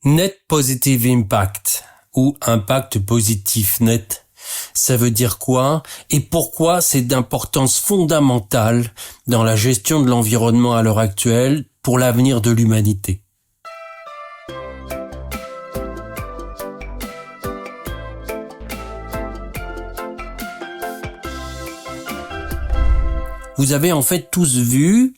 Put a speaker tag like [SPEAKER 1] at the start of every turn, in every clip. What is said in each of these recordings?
[SPEAKER 1] Net Positive Impact ou impact positif net, ça veut dire quoi et pourquoi c'est d'importance fondamentale dans la gestion de l'environnement à l'heure actuelle pour l'avenir de l'humanité? Vous avez en fait tous vu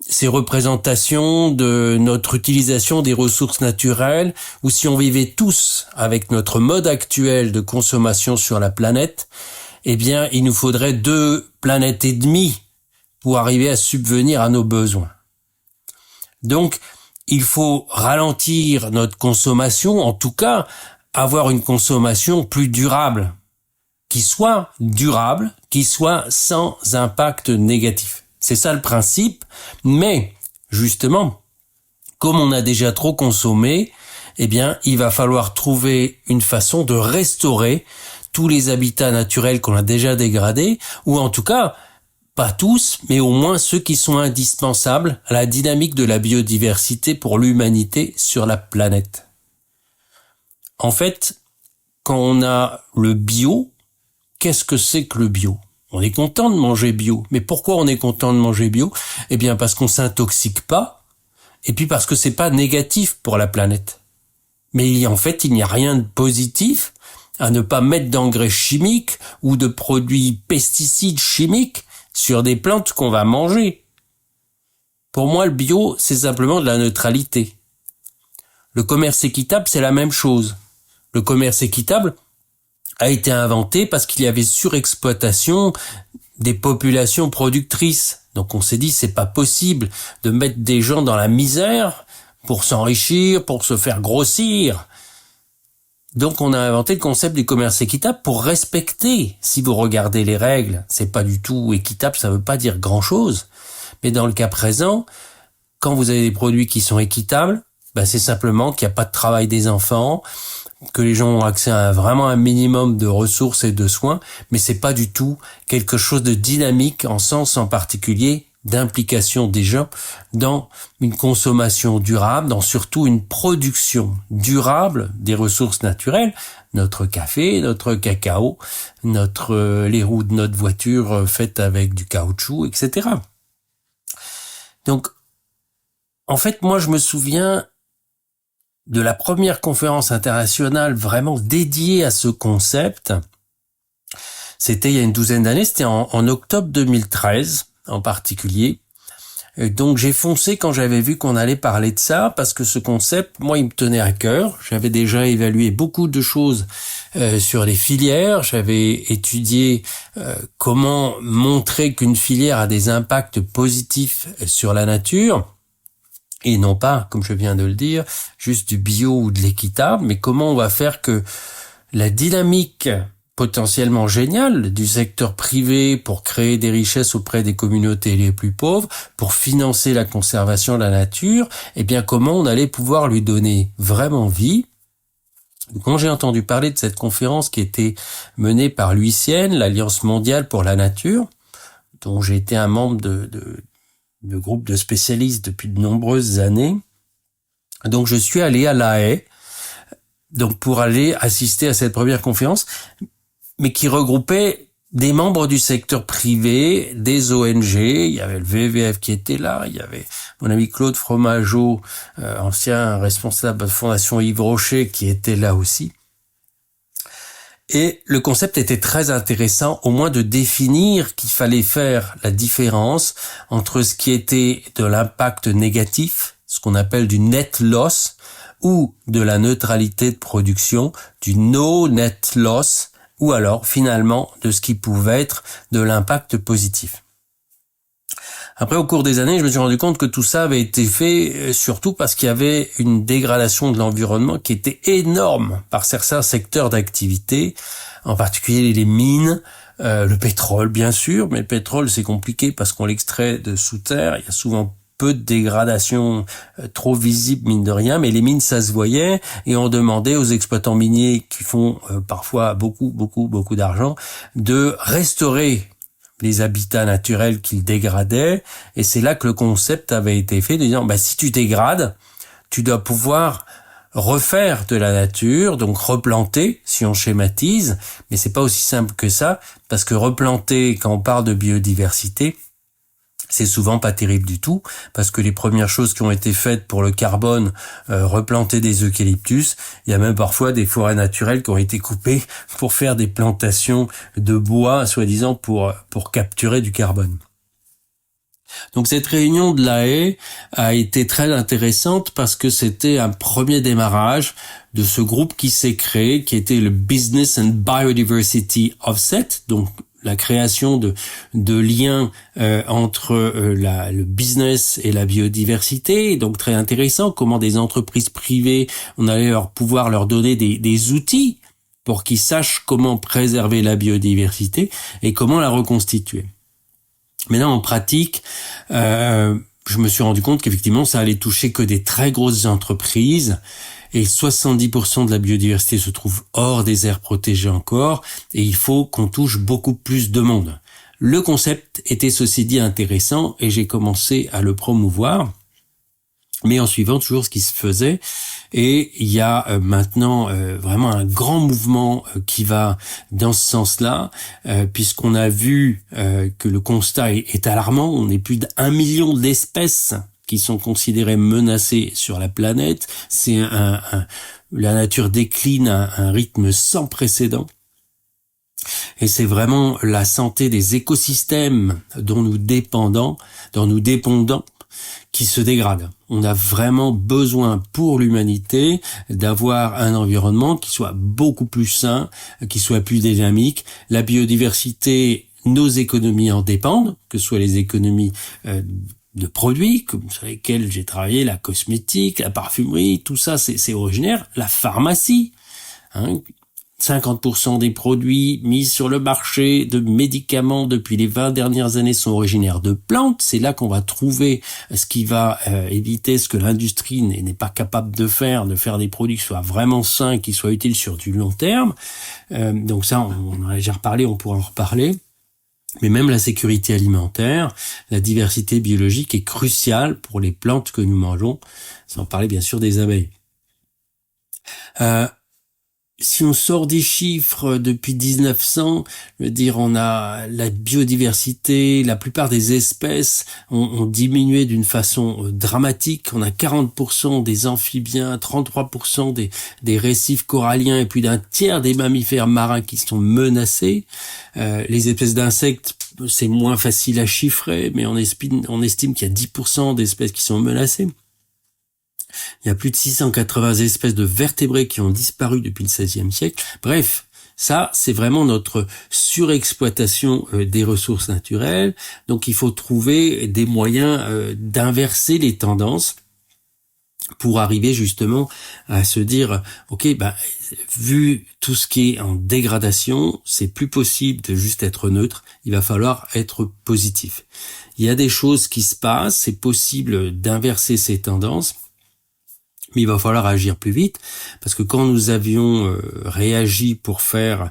[SPEAKER 1] ces représentations de notre utilisation des ressources naturelles, ou si on vivait tous avec notre mode actuel de consommation sur la planète, eh bien, il nous faudrait 2 planètes et demie pour arriver à subvenir à nos besoins. Donc, il faut ralentir notre consommation, en tout cas, avoir une consommation plus durable, qui soit sans impact négatif. C'est ça le principe, mais justement, comme on a déjà trop consommé, eh bien, il va falloir trouver une façon de restaurer tous les habitats naturels qu'on a déjà dégradés, ou en tout cas, pas tous, mais au moins ceux qui sont indispensables à la dynamique de la biodiversité pour l'humanité sur la planète. En fait, quand on a le bio, qu'est-ce que c'est que le bio ? On est content de manger bio. Mais pourquoi on est content de manger bio ? Eh bien, parce qu'on s'intoxique pas, et puis parce que c'est pas négatif pour la planète. Mais en fait, il n'y a rien de positif à ne pas mettre d'engrais chimiques ou de produits pesticides chimiques sur des plantes qu'on va manger. Pour moi, le bio, c'est simplement de la neutralité. Le commerce équitable, c'est la même chose. Le commerce équitable a été inventé parce qu'il y avait surexploitation des populations productrices. Donc on s'est dit, c'est pas possible de mettre des gens dans la misère pour s'enrichir, pour se faire grossir. Donc on a inventé le concept du commerce équitable pour respecter. Si vous regardez les règles, c'est pas du tout équitable, ça veut pas dire grand-chose. Mais dans le cas présent, quand vous avez des produits qui sont équitables, c'est simplement qu'il n'y a pas de travail des enfants, que les gens ont accès à vraiment un minimum de ressources et de soins, mais c'est pas du tout quelque chose de dynamique en sens en particulier d'implication des gens dans une consommation durable, dans surtout une production durable des ressources naturelles, notre café, notre cacao, les roues de notre voiture faites avec du caoutchouc, etc. Donc, en fait, moi, je me souviens de la première conférence internationale vraiment dédiée à ce concept. C'était il y a une douzaine d'années, c'était en octobre 2013 en particulier. Et donc j'ai foncé quand j'avais vu qu'on allait parler de ça, parce que ce concept, moi, il me tenait à cœur. J'avais déjà évalué beaucoup de choses sur les filières. J'avais étudié comment montrer qu'une filière a des impacts positifs sur la nature. Et non pas, comme je viens de le dire, juste du bio ou de l'équitable, mais comment on va faire que la dynamique potentiellement géniale du secteur privé pour créer des richesses auprès des communautés les plus pauvres, pour financer la conservation de la nature, eh bien comment on allait pouvoir lui donner vraiment vie. Quand j'ai entendu parler de cette conférence qui était menée par l'UICN, l'Alliance mondiale pour la nature, dont j'ai été un membre de groupe de spécialistes depuis de nombreuses années. Donc je suis allé à La Haye, donc pour aller assister à cette première conférence, mais qui regroupait des membres du secteur privé, des ONG, il y avait le WWF qui était là, il y avait mon ami Claude Fromageau, ancien responsable de la Fondation Yves Rocher, qui était là aussi. Et le concept était très intéressant, au moins de définir qu'il fallait faire la différence entre ce qui était de l'impact négatif, ce qu'on appelle du net loss, ou de la neutralité de production, du no net loss, ou alors finalement de ce qui pouvait être de l'impact positif. Après, au cours des années, je me suis rendu compte que tout ça avait été fait surtout parce qu'il y avait une dégradation de l'environnement qui était énorme par certains secteurs d'activité, en particulier les mines, le pétrole bien sûr, mais le pétrole c'est compliqué parce qu'on l'extrait de sous terre, il y a souvent peu de dégradation trop visible mine de rien, mais les mines ça se voyait et on demandait aux exploitants miniers qui font parfois beaucoup d'argent de restaurer les habitats naturels qu'ils dégradaient, et c'est là que le concept avait été fait, de dire, si tu dégrades, tu dois pouvoir refaire de la nature, donc replanter, si on schématise, mais c'est pas aussi simple que ça, parce que replanter, quand on parle de biodiversité, c'est souvent pas terrible du tout, parce que les premières choses qui ont été faites pour le carbone, replanter des eucalyptus, il y a même parfois des forêts naturelles qui ont été coupées pour faire des plantations de bois, soi-disant pour capturer du carbone. Donc cette réunion de La Haye a été très intéressante parce que c'était un premier démarrage de ce groupe qui s'est créé, qui était le Business and Biodiversity Offset, donc la création de liens entre le business et la biodiversité, donc très intéressant, comment des entreprises privées, on allait pouvoir leur donner des outils pour qu'ils sachent comment préserver la biodiversité et comment la reconstituer. Maintenant, en pratique, je me suis rendu compte qu'effectivement, ça allait toucher que des très grosses entreprises et 70% de la biodiversité se trouve hors des aires protégées encore et il faut qu'on touche beaucoup plus de monde. Le concept était ceci dit intéressant et j'ai commencé à le promouvoir, mais en suivant toujours ce qui se faisait. Et il y a maintenant vraiment un grand mouvement qui va dans ce sens-là, puisqu'on a vu que le constat est alarmant. On est plus d'1 million d'espèces qui sont considérées menacées sur la planète. La nature décline à un rythme sans précédent. Et c'est vraiment la santé des écosystèmes dont nous dépendons, qui se dégrade. On a vraiment besoin pour l'humanité d'avoir un environnement qui soit beaucoup plus sain, qui soit plus dynamique. La biodiversité, nos économies en dépendent, que ce soit les économies de produits, comme sur lesquels j'ai travaillé, la cosmétique, la parfumerie, tout ça c'est originaire. La pharmacie, 50% des produits mis sur le marché de médicaments depuis les 20 dernières années sont originaires de plantes. C'est là qu'on va trouver ce qui va éviter ce que l'industrie n'est pas capable de faire des produits qui soient vraiment sains, qui soient utiles sur du long terme. Donc ça, on en a déjà reparlé, on pourra en reparler. Mais même la sécurité alimentaire, la diversité biologique est cruciale pour les plantes que nous mangeons, sans parler bien sûr des abeilles. Si on sort des chiffres depuis 1900, je veux dire, on a la biodiversité, la plupart des espèces ont diminué d'une façon dramatique. On a 40% des amphibiens, 33% des récifs coralliens et plus d'un tiers des mammifères marins qui sont menacés. Les espèces d'insectes, c'est moins facile à chiffrer, mais on estime qu'il y a 10% d'espèces qui sont menacées. Il y a plus de 680 espèces de vertébrés qui ont disparu depuis le XVIe siècle. Bref, ça, c'est vraiment notre surexploitation des ressources naturelles. Donc, il faut trouver des moyens d'inverser les tendances pour arriver justement à se dire, ok, vu tout ce qui est en dégradation, c'est plus possible de juste être neutre. Il va falloir être positif. Il y a des choses qui se passent. C'est possible d'inverser ces tendances. Mais il va falloir agir plus vite, parce que quand nous avions réagi pour faire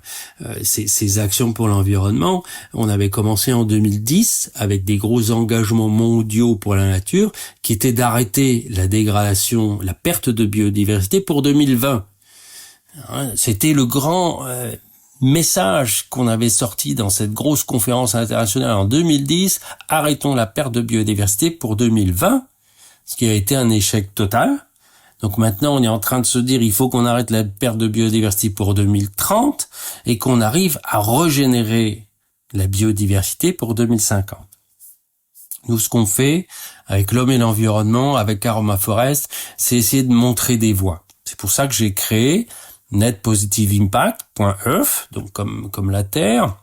[SPEAKER 1] ces actions pour l'environnement, on avait commencé en 2010 avec des gros engagements mondiaux pour la nature, qui étaient d'arrêter la dégradation, la perte de biodiversité pour 2020. C'était le grand message qu'on avait sorti dans cette grosse conférence internationale en 2010, arrêtons la perte de biodiversité pour 2020, ce qui a été un échec total. Donc maintenant, on est en train de se dire il faut qu'on arrête la perte de biodiversité pour 2030 et qu'on arrive à régénérer la biodiversité pour 2050. Nous, ce qu'on fait avec l'homme et l'environnement, avec Aroma Forest, c'est essayer de montrer des voies. C'est pour ça que j'ai créé netpositiveimpact.earth, donc comme la Terre.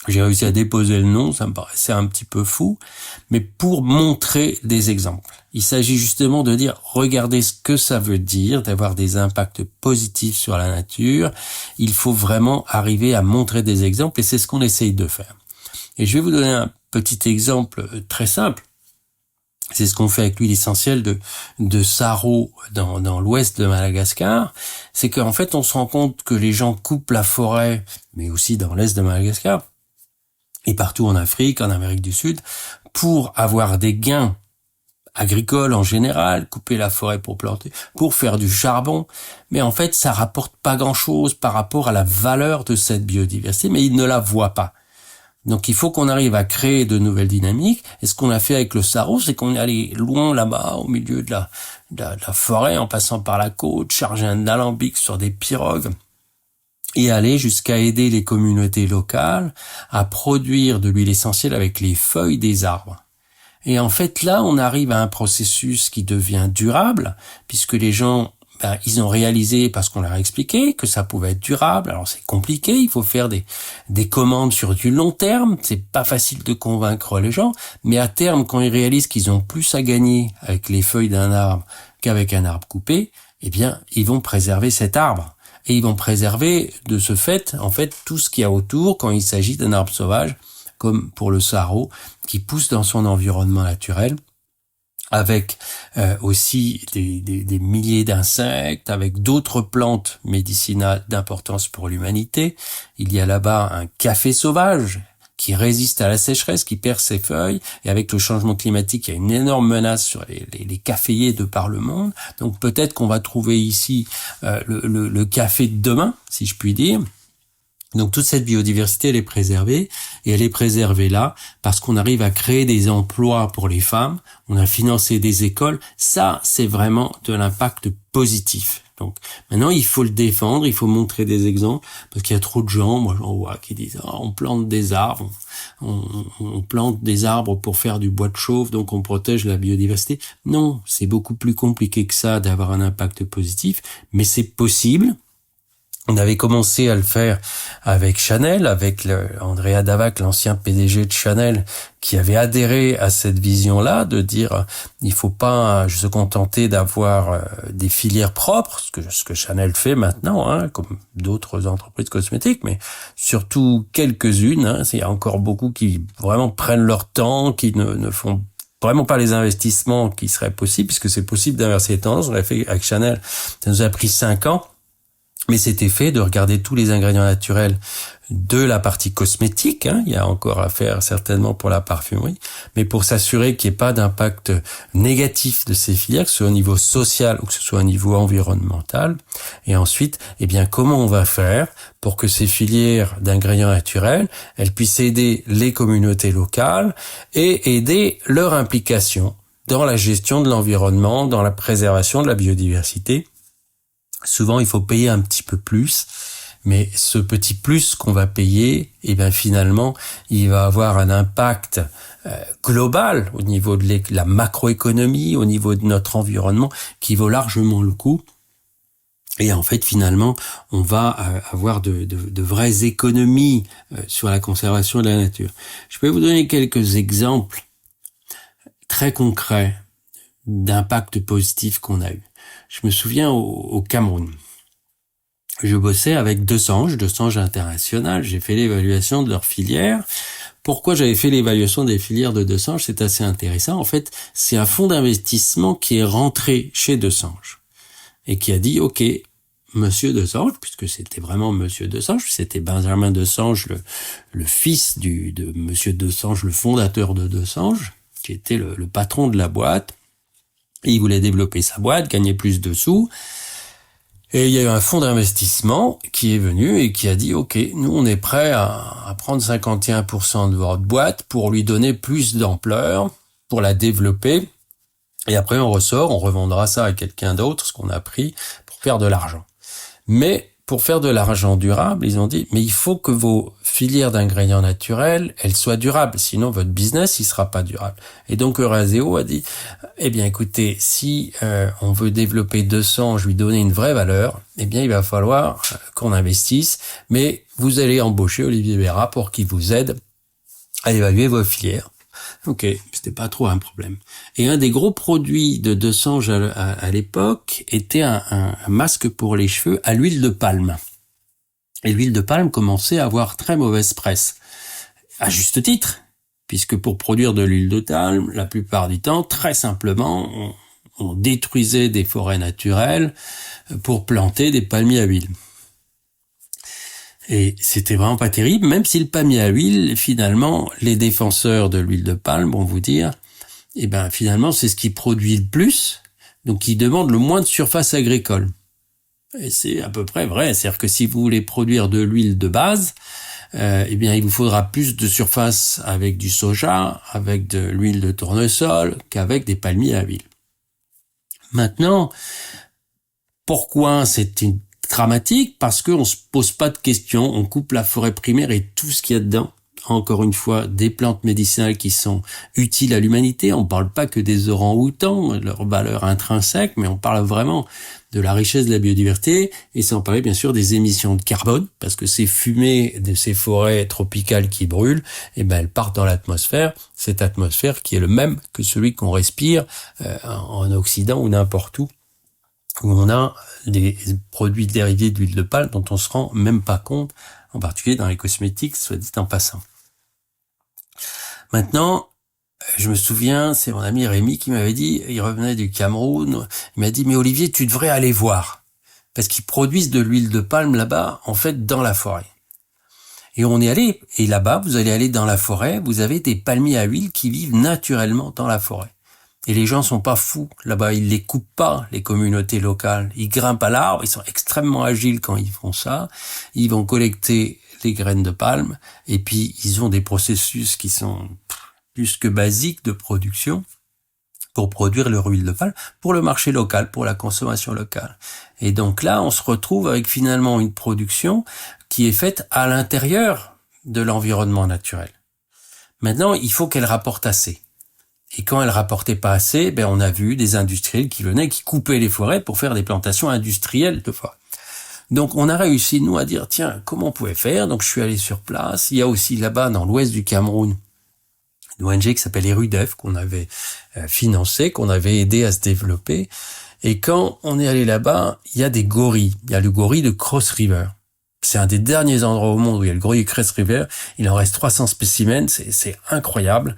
[SPEAKER 1] J'ai réussi à déposer le nom, ça me paraissait un petit peu fou, mais pour montrer des exemples. Il s'agit justement de dire, regardez ce que ça veut dire d'avoir des impacts positifs sur la nature. Il faut vraiment arriver à montrer des exemples et c'est ce qu'on essaye de faire. Et je vais vous donner un petit exemple très simple. C'est ce qu'on fait avec l'huile essentielle de Saro dans l'ouest de Madagascar. C'est qu'en fait, on se rend compte que les gens coupent la forêt, mais aussi dans l'est de Madagascar, et partout en Afrique, en Amérique du Sud, pour avoir des gains agricole en général, couper la forêt pour planter, pour faire du charbon. Mais en fait, ça rapporte pas grand-chose par rapport à la valeur de cette biodiversité, mais ils ne la voient pas. Donc il faut qu'on arrive à créer de nouvelles dynamiques. Et ce qu'on a fait avec le Sarro, c'est qu'on est allé loin là-bas, au milieu de la forêt, en passant par la côte, charger un alambic sur des pirogues, et aller jusqu'à aider les communautés locales à produire de l'huile essentielle avec les feuilles des arbres. Et en fait, là, on arrive à un processus qui devient durable, puisque les gens, ils ont réalisé, parce qu'on leur a expliqué, que ça pouvait être durable. Alors, c'est compliqué, il faut faire des commandes sur du long terme. C'est pas facile de convaincre les gens, mais à terme, quand ils réalisent qu'ils ont plus à gagner avec les feuilles d'un arbre qu'avec un arbre coupé, eh bien, ils vont préserver cet arbre. Et ils vont préserver, de ce fait, en fait, tout ce qu'il y a autour quand il s'agit d'un arbre sauvage, comme pour le Sarro, qui pousse dans son environnement naturel, avec aussi des milliers d'insectes, avec d'autres plantes médicinales d'importance pour l'humanité. Il y a là-bas un café sauvage qui résiste à la sécheresse, qui perd ses feuilles, et avec le changement climatique, il y a une énorme menace sur les caféiers de par le monde. Donc peut-être qu'on va trouver ici le café de demain, si je puis dire. Donc toute cette biodiversité, elle est préservée, et elle est préservée là parce qu'on arrive à créer des emplois pour les femmes, on a financé des écoles. Ça, c'est vraiment de l'impact positif. Donc maintenant, il faut le défendre, il faut montrer des exemples, parce qu'il y a trop de gens, moi j'en vois, qui disent on plante des arbres, on plante des arbres pour faire du bois de chauffe, donc on protège la biodiversité. Non, c'est beaucoup plus compliqué que ça d'avoir un impact positif, mais c'est possible. On avait commencé à le faire avec Chanel, avec Andrea Davac, l'ancien PDG de Chanel, qui avait adhéré à cette vision-là, de dire il faut pas se contenter d'avoir des filières propres, ce que Chanel fait maintenant, comme d'autres entreprises cosmétiques, mais surtout quelques-unes. Il y a encore beaucoup qui vraiment prennent leur temps, qui ne font vraiment pas les investissements qui seraient possibles, puisque c'est possible d'inverser les tendances. On l'a fait avec Chanel, ça nous a pris 5 ans. Mais c'était fait de regarder tous les ingrédients naturels de la partie cosmétique. Il y a encore à faire certainement pour la parfumerie, mais pour s'assurer qu'il n'y ait pas d'impact négatif de ces filières, que ce soit au niveau social ou que ce soit au niveau environnemental. Et ensuite, comment on va faire pour que ces filières d'ingrédients naturels, elles puissent aider les communautés locales et aider leur implication dans la gestion de l'environnement, dans la préservation de la biodiversité. Souvent, il faut payer un petit peu plus, mais ce petit plus qu'on va payer, finalement, il va avoir un impact global au niveau de la macroéconomie, au niveau de notre environnement, qui vaut largement le coup. Et en fait, finalement, on va avoir de vraies économies sur la conservation de la nature. Je peux vous donner quelques exemples très concrets d'impact positif qu'on a eu. Je me souviens au Cameroun. Je bossais avec Desange International. J'ai fait l'évaluation de leur filière. Pourquoi j'avais fait l'évaluation des filières de Desange? C'est assez intéressant. En fait, c'est un fonds d'investissement qui est rentré chez Desange et qui a dit, OK, Monsieur Desange, puisque c'était vraiment Monsieur Desange, c'était Benjamin Desange, le fils de Monsieur Desange, le fondateur de Desange, qui était le patron de la boîte. Et il voulait développer sa boîte, gagner plus de sous. Et il y a eu un fonds d'investissement qui est venu et qui a dit, OK, nous on est prêt à prendre 51% de votre boîte pour lui donner plus d'ampleur, pour la développer. Et après on ressort, on revendra ça à quelqu'un d'autre, ce qu'on a pris, pour faire de l'argent. Mais pour faire de l'argent durable, ils ont dit, mais il faut que vos filières d'ingrédients naturels, elles soient durables, sinon votre business, il sera pas durable. Et donc Eurazeo a dit, écoutez, si on veut développer 200, je lui donner une vraie valeur, il va falloir qu'on investisse, mais vous allez embaucher Olivier Béra pour qu'il vous aide à évaluer vos filières. Ok, c'était pas trop un problème. Et un des gros produits de Desange à l'époque était un masque pour les cheveux à l'huile de palme. Et l'huile de palme commençait à avoir très mauvaise presse. À juste titre, puisque pour produire de l'huile de palme, la plupart du temps, très simplement, on détruisait des forêts naturelles pour planter des palmiers à huile. Et c'était vraiment pas terrible, même si le palmier à huile, finalement, les défenseurs de l'huile de palme vont vous dire, et ben finalement c'est ce qui produit le plus, donc qui demande le moins de surface agricole. Et c'est à peu près vrai, c'est-à-dire que si vous voulez produire de l'huile de base, eh bien il vous faudra plus de surface avec du soja, avec de l'huile de tournesol qu'avec des palmiers à huile. Maintenant, pourquoi c'est dramatique? Parce qu'on se pose pas de questions, on coupe la forêt primaire et tout ce qu'il y a dedans. Encore une fois, des plantes médicinales qui sont utiles à l'humanité. On ne parle pas que des orang-outans, leur valeur intrinsèque, mais on parle vraiment de la richesse de la biodiversité, et sans parler bien sûr des émissions de carbone, parce que ces fumées de ces forêts tropicales qui brûlent, eh ben elles partent dans l'atmosphère, cette atmosphère qui est le même que celui qu'on respire en Occident ou n'importe où on a des produits dérivés d'huile de palme dont on se rend même pas compte, en particulier dans les cosmétiques, soit dit en passant. Maintenant, je me souviens, c'est mon ami Rémi qui m'avait dit, il revenait du Cameroun, il m'a dit, mais Olivier, tu devrais aller voir, parce qu'ils produisent de l'huile de palme là-bas, en fait, dans la forêt. Et on est allé, et là-bas, vous allez aller dans la forêt, vous avez des palmiers à huile qui vivent naturellement dans la forêt. Et les gens sont pas fous là-bas, ils les coupent pas, les communautés locales. Ils grimpent à l'arbre, ils sont extrêmement agiles quand ils font ça. Ils vont collecter les graines de palme, et puis ils ont des processus qui sont plus que basiques de production pour produire leur huile de palme pour le marché local, pour la consommation locale. Et donc là, on se retrouve avec finalement une production qui est faite à l'intérieur de l'environnement naturel. Maintenant, il faut qu'elle rapporte assez. Et quand elle rapportait pas assez, ben on a vu des industriels qui venaient, qui coupaient les forêts pour faire des plantations industrielles de forêt. Donc on a réussi, nous, à dire, tiens, comment on pouvait faire? Donc je suis allé sur place. Il y a aussi là-bas, dans l'ouest du Cameroun, une ONG qui s'appelle Erudef, qu'on avait financé, qu'on avait aidé à se développer. Et quand on est allé là-bas, il y a des gorilles. Il y a le gorille de Cross River. C'est un des derniers endroits au monde où il y a le gorille de Cross River. Il en reste 300 spécimens. C'est incroyable.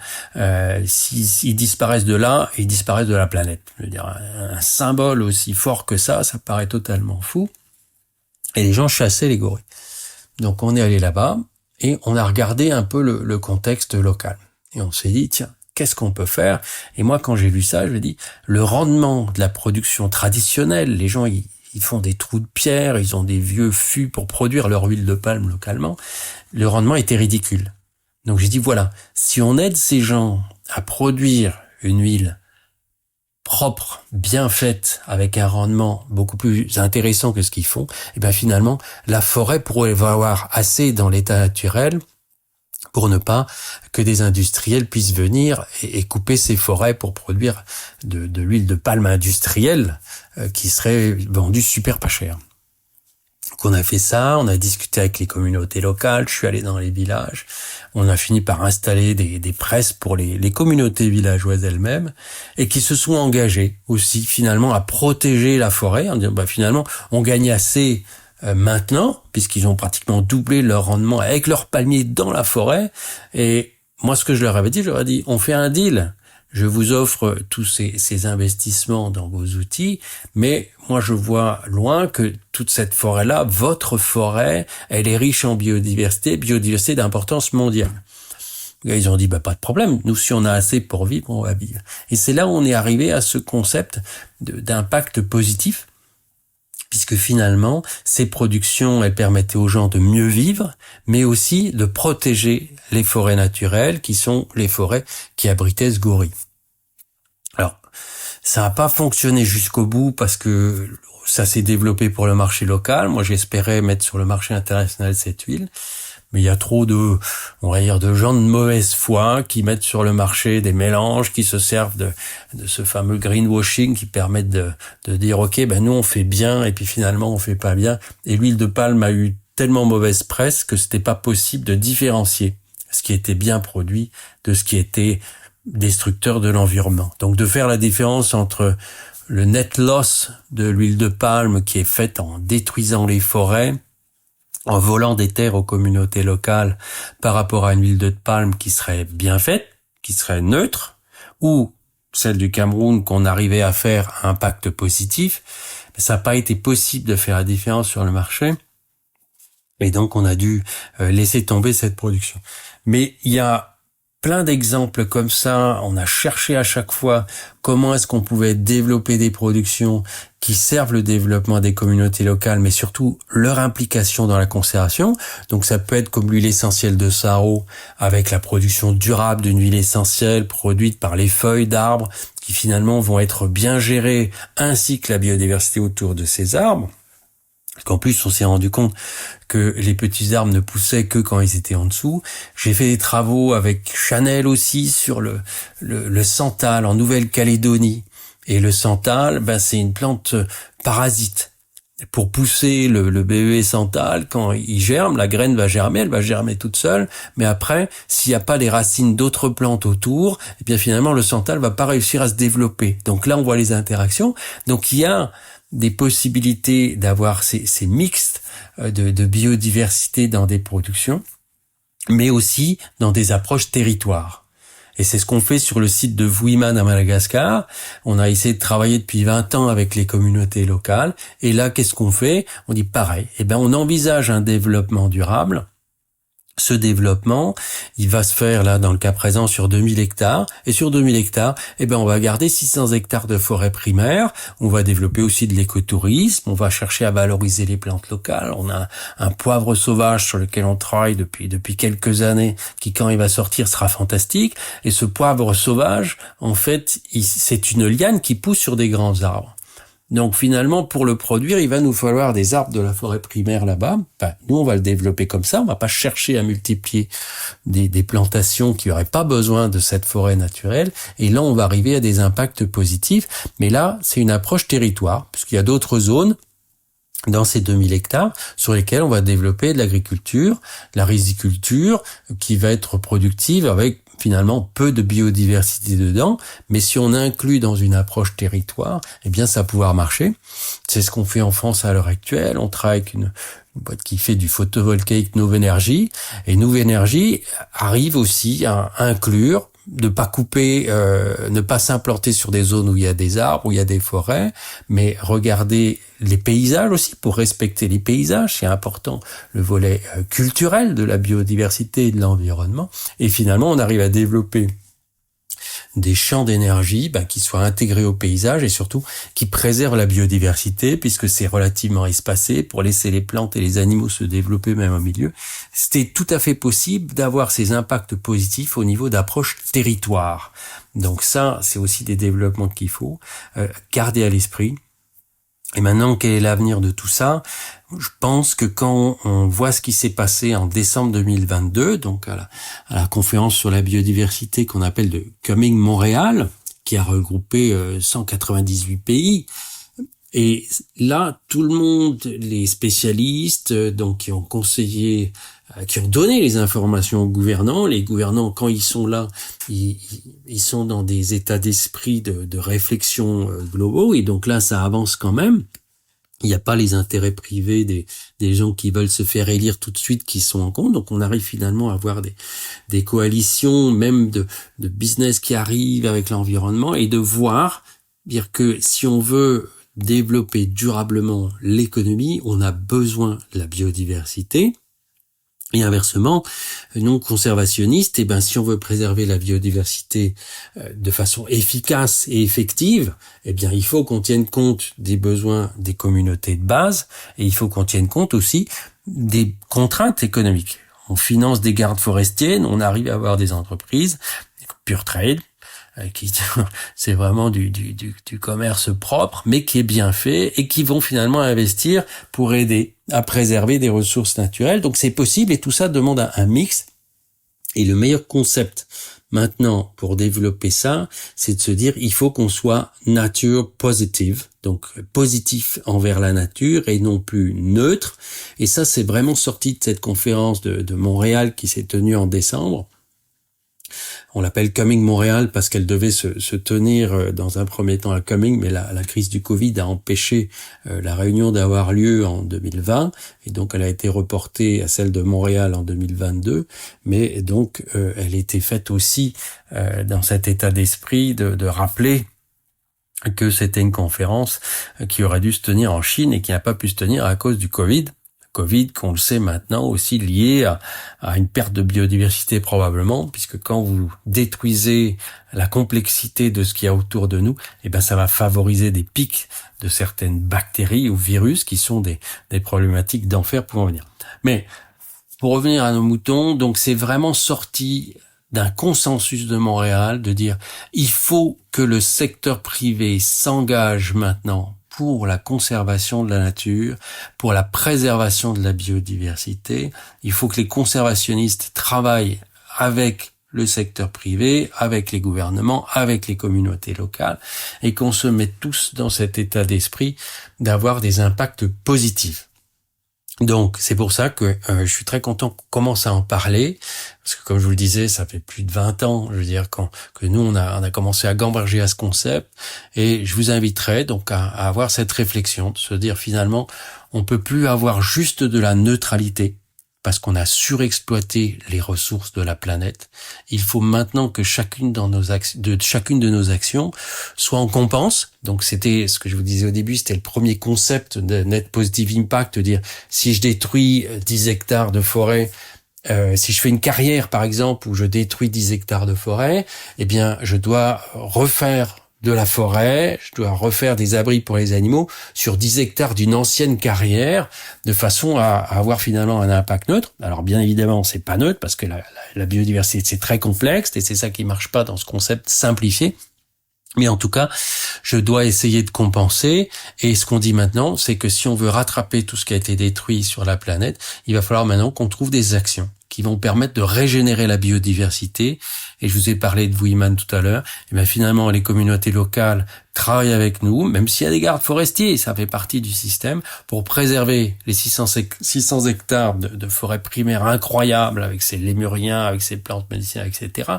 [SPEAKER 1] S'ils disparaissent de là, ils disparaissent de la planète. Je veux dire, un symbole aussi fort que ça paraît totalement fou. Et les gens chassaient les gorilles. Donc on est allé là-bas et on a regardé un peu le contexte local. Et on s'est dit, tiens, qu'est-ce qu'on peut faire? Et moi, quand j'ai vu ça, je me dis, le rendement de la production traditionnelle, les gens, ils font des trous de pierre, ils ont des vieux fûts pour produire leur huile de palme localement. Le rendement était ridicule. Donc j'ai dit, voilà, si on aide ces gens à produire une huile propre, bien faite, avec un rendement beaucoup plus intéressant que ce qu'ils font, et bien finalement, la forêt pourrait avoir assez dans l'état naturel pour ne pas que des industriels puissent venir et couper ces forêts pour produire de l'huile de palme industrielle qui serait vendue super pas cher. Donc on a fait ça, on a discuté avec les communautés locales, je suis allé dans les villages, on a fini par installer des presses pour les communautés villageoises elles-mêmes et qui se sont engagées aussi finalement à protéger la forêt en disant finalement on gagne assez maintenant, puisqu'ils ont pratiquement doublé leur rendement avec leurs palmiers dans la forêt. Et moi, ce que je leur avais dit, je leur ai dit, on fait un deal. Je vous offre tous ces investissements dans vos outils, mais moi, je vois loin que toute cette forêt-là, votre forêt, elle est riche en biodiversité d'importance mondiale. Et ils ont dit, pas de problème. Nous, si on a assez pour vivre, on va vivre. Et c'est là où on est arrivé à ce concept d'impact positif, puisque finalement, ces productions, elles permettaient aux gens de mieux vivre, mais aussi de protéger les forêts naturelles, qui sont les forêts qui abritaient ce gorille. Alors, ça n'a pas fonctionné jusqu'au bout, parce que ça s'est développé pour le marché local. Moi, j'espérais mettre sur le marché international cette huile. Mais il y a trop de gens de mauvaise foi qui mettent sur le marché des mélanges, qui se servent de ce fameux greenwashing qui permettent de dire ok, nous on fait bien et puis finalement on fait pas bien. Et l'huile de palme a eu tellement mauvaise presse que c'était pas possible de différencier ce qui était bien produit de ce qui était destructeur de l'environnement. Donc de faire la différence entre le net loss de l'huile de palme qui est faite en détruisant les forêts, en volant des terres aux communautés locales par rapport à une huile de palme qui serait bien faite, qui serait neutre, ou celle du Cameroun qu'on arrivait à faire à impact positif, mais ça n'a pas été possible de faire la différence sur le marché. Et donc on a dû laisser tomber cette production. Mais il y a plein d'exemples comme ça. On a cherché à chaque fois comment est-ce qu'on pouvait développer des productions qui servent le développement des communautés locales, mais surtout leur implication dans la conservation. Donc ça peut être comme l'huile essentielle de Saro, avec la production durable d'une huile essentielle produite par les feuilles d'arbres, qui finalement vont être bien gérées, ainsi que la biodiversité autour de ces arbres. Parce qu'en plus, on s'est rendu compte que les petits arbres ne poussaient que quand ils étaient en dessous. J'ai fait des travaux avec Chanel aussi sur le santal en Nouvelle-Calédonie. Et le santal, c'est une plante parasite. Pour pousser le bébé santal, quand il germe, la graine va germer, elle va germer toute seule. Mais après, s'il n'y a pas les racines d'autres plantes autour, eh bien finalement, le santal va pas réussir à se développer. Donc là, on voit les interactions. Donc il y a des possibilités d'avoir ces mixtes de biodiversité dans des productions, mais aussi dans des approches territoires. Et c'est ce qu'on fait sur le site de Vuiman à Madagascar. On a essayé de travailler depuis 20 ans avec les communautés locales. Et là, qu'est-ce qu'on fait? On dit pareil. On envisage un développement durable. Ce développement, il va se faire là dans le cas présent sur 2000 hectares. Et sur 2000 hectares, on va garder 600 hectares de forêt primaire. On va développer aussi de l'écotourisme. On va chercher à valoriser les plantes locales. On a un poivre sauvage sur lequel on travaille depuis quelques années, qui quand il va sortir sera fantastique. Et ce poivre sauvage, en fait, c'est une liane qui pousse sur des grands arbres. Donc finalement, pour le produire, il va nous falloir des arbres de la forêt primaire là-bas. Nous, on va le développer comme ça. On va pas chercher à multiplier des plantations qui n'auraient pas besoin de cette forêt naturelle. Et là, on va arriver à des impacts positifs. Mais là, c'est une approche territoire, puisqu'il y a d'autres zones dans ces 2000 hectares sur lesquels on va développer de l'agriculture, de la riziculture, qui va être productive avec finalement peu de biodiversité dedans, mais si on inclut dans une approche territoire, ça va pouvoir marcher. C'est ce qu'on fait en France à l'heure actuelle. On travaille avec une boîte qui fait du photovoltaïque Novenergie, et Novenergie arrive aussi à inclure, de pas couper, ne pas s'implanter sur des zones où il y a des arbres, où il y a des forêts, mais regarder les paysages aussi, pour respecter les paysages, c'est important, le volet culturel de la biodiversité et de l'environnement, et finalement on arrive à développer des champs d'énergie qui soient intégrés au paysage et surtout qui préservent la biodiversité, puisque c'est relativement espacé pour laisser les plantes et les animaux se développer même au milieu. C'était tout à fait possible d'avoir ces impacts positifs au niveau d'approche territoire. Donc ça, c'est aussi des développements qu'il faut garder à l'esprit. Et maintenant, quel est l'avenir de tout ça? Je pense que quand on voit ce qui s'est passé en décembre 2022, donc à la conférence sur la biodiversité qu'on appelle de Coming Montréal, qui a regroupé 198 pays, et là, tout le monde, les spécialistes, donc qui ont conseillé, qui ont donné les informations aux gouvernants. Les gouvernants, quand ils sont là, ils sont dans des états d'esprit de réflexion globaux, et donc là, ça avance quand même. Il n'y a pas les intérêts privés des gens qui veulent se faire élire tout de suite qui sont en compte. Donc on arrive finalement à avoir des coalitions, même de business qui arrivent avec l'environnement, et de dire que si on veut développer durablement l'économie, on a besoin de la biodiversité. Et inversement, nous conservationnistes, si on veut préserver la biodiversité de façon efficace et effective, il faut qu'on tienne compte des besoins des communautés de base, et il faut qu'on tienne compte aussi des contraintes économiques. On finance des gardes forestiers, on arrive à avoir des entreprises, pure trade, qui c'est vraiment du commerce propre, mais qui est bien fait et qui vont finalement investir pour aider à préserver des ressources naturelles. Donc c'est possible, et tout ça demande un mix. Et le meilleur concept maintenant pour développer ça, c'est de se dire il faut qu'on soit nature positive, donc positif envers la nature et non plus neutre. Et ça, c'est vraiment sorti de cette conférence de Montréal qui s'est tenue en décembre. On l'appelle Coming Montréal parce qu'elle devait se tenir dans un premier temps à Coming, mais la crise du Covid a empêché la réunion d'avoir lieu en 2020, et donc elle a été reportée à celle de Montréal en 2022, mais donc elle était faite aussi dans cet état d'esprit de rappeler que c'était une conférence qui aurait dû se tenir en Chine et qui n'a pas pu se tenir à cause du Covid. Covid, qu'on le sait maintenant, aussi liée à une perte de biodiversité probablement, puisque quand vous détruisez la complexité de ce qu'il y a autour de nous, ça va favoriser des pics de certaines bactéries ou virus qui sont des problématiques d'enfer pouvant venir. Mais pour revenir à nos moutons, donc c'est vraiment sorti d'un consensus de Montréal de dire il faut que le secteur privé s'engage maintenant pour la conservation de la nature, pour la préservation de la biodiversité. Il faut que les conservationnistes travaillent avec le secteur privé, avec les gouvernements, avec les communautés locales, et qu'on se mette tous dans cet état d'esprit d'avoir des impacts positifs. Donc, c'est pour ça que je suis très content qu'on commence à en parler, parce que comme je vous le disais, ça fait plus de 20 ans, que nous, on a commencé à gamberger à ce concept, et je vous inviterai donc à avoir cette réflexion, de se dire finalement, on peut plus avoir juste de la neutralité, parce qu'on a surexploité les ressources de la planète. Il faut maintenant que chacune de nos actions soit en compense. Donc c'était ce que je vous disais au début, c'était le premier concept de Net Positive Impact, de dire si je détruis 10 hectares de forêt, si je fais une carrière par exemple où je détruis 10 hectares de forêt, je dois refaire de la forêt, je dois refaire des abris pour les animaux sur 10 hectares d'une ancienne carrière, de façon à avoir finalement un impact neutre. Alors bien évidemment, c'est pas neutre parce que la biodiversité, c'est très complexe et c'est ça qui marche pas dans ce concept simplifié. Mais en tout cas, je dois essayer de compenser. Et ce qu'on dit maintenant, c'est que si on veut rattraper tout ce qui a été détruit sur la planète, il va falloir maintenant qu'on trouve des actions qui vont permettre de régénérer la biodiversité. Et je vous ai parlé de Wuiman tout à l'heure. Et finalement, les communautés locales travaillent avec nous, même s'il y a des gardes forestiers, ça fait partie du système, pour préserver les 600 hectares de forêt primaire incroyables, avec ses lémuriens, avec ses plantes médicinales, etc.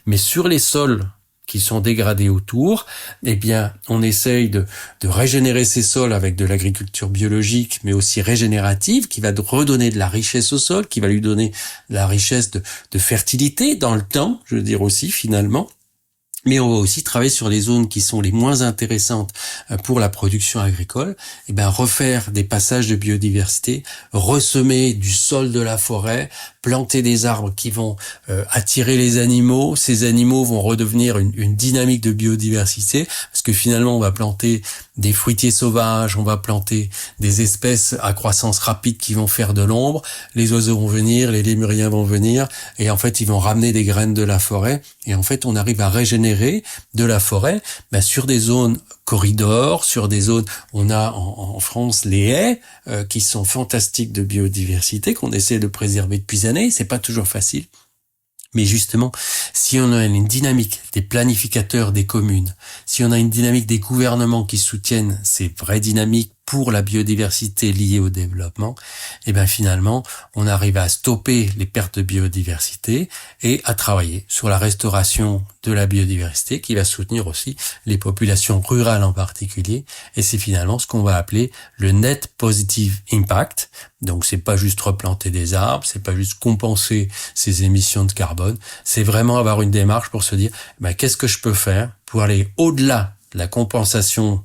[SPEAKER 1] Mais sur les sols qui sont dégradés autour, on essaye de régénérer ces sols avec de l'agriculture biologique, mais aussi régénérative, qui va redonner de la richesse au sol, qui va lui donner de la richesse de fertilité dans le temps, je veux dire aussi finalement. Mais on va aussi travailler sur les zones qui sont les moins intéressantes pour la production agricole, refaire des passages de biodiversité, ressemer du sol de la forêt, planter des arbres qui vont attirer les animaux. Ces animaux vont redevenir une dynamique de biodiversité, parce que finalement on va planter des fruitiers sauvages, on va planter des espèces à croissance rapide qui vont faire de l'ombre, les oiseaux vont venir, les lémuriens vont venir, et en fait ils vont ramener des graines de la forêt, et en fait on arrive à régénérer de la forêt sur des zones corridors, sur des zones, on a en France les haies qui sont fantastiques de biodiversité, qu'on essaie de préserver depuis des années, c'est pas toujours facile. Mais justement, si on a une dynamique des planificateurs des communes, si on a une dynamique des gouvernements qui soutiennent ces vraies dynamiques pour la biodiversité liée au développement, finalement, on arrive à stopper les pertes de biodiversité et à travailler sur la restauration de la biodiversité qui va soutenir aussi les populations rurales en particulier. Et c'est finalement ce qu'on va appeler le Net Positive Impact. Donc c'est pas juste replanter des arbres, c'est pas juste compenser ces émissions de carbone, c'est vraiment avoir une démarche pour se dire qu'est-ce que je peux faire pour aller au-delà de la compensation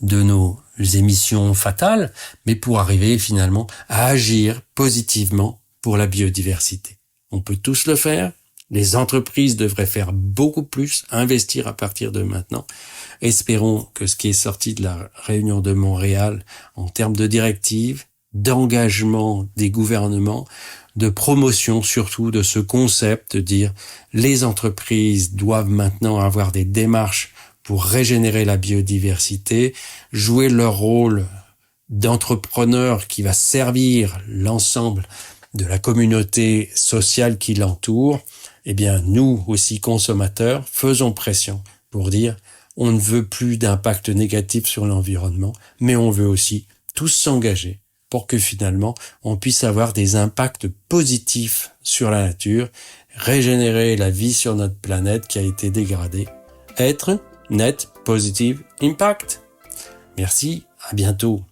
[SPEAKER 1] de nos émissions fatales, mais pour arriver finalement à agir positivement pour la biodiversité. On peut tous le faire. Les entreprises devraient faire beaucoup plus, investir à partir de maintenant. Espérons que ce qui est sorti de la réunion de Montréal en termes de directives, d'engagement des gouvernements, de promotion surtout de ce concept de dire les entreprises doivent maintenant avoir des démarches pour régénérer la biodiversité, jouer leur rôle d'entrepreneur qui va servir l'ensemble de la communauté sociale qui l'entoure. Nous aussi consommateurs, faisons pression pour dire on ne veut plus d'impact négatif sur l'environnement, mais on veut aussi tous s'engager pour que finalement on puisse avoir des impacts positifs sur la nature, régénérer la vie sur notre planète qui a été dégradée, être Net Positive Impact. Merci, à bientôt.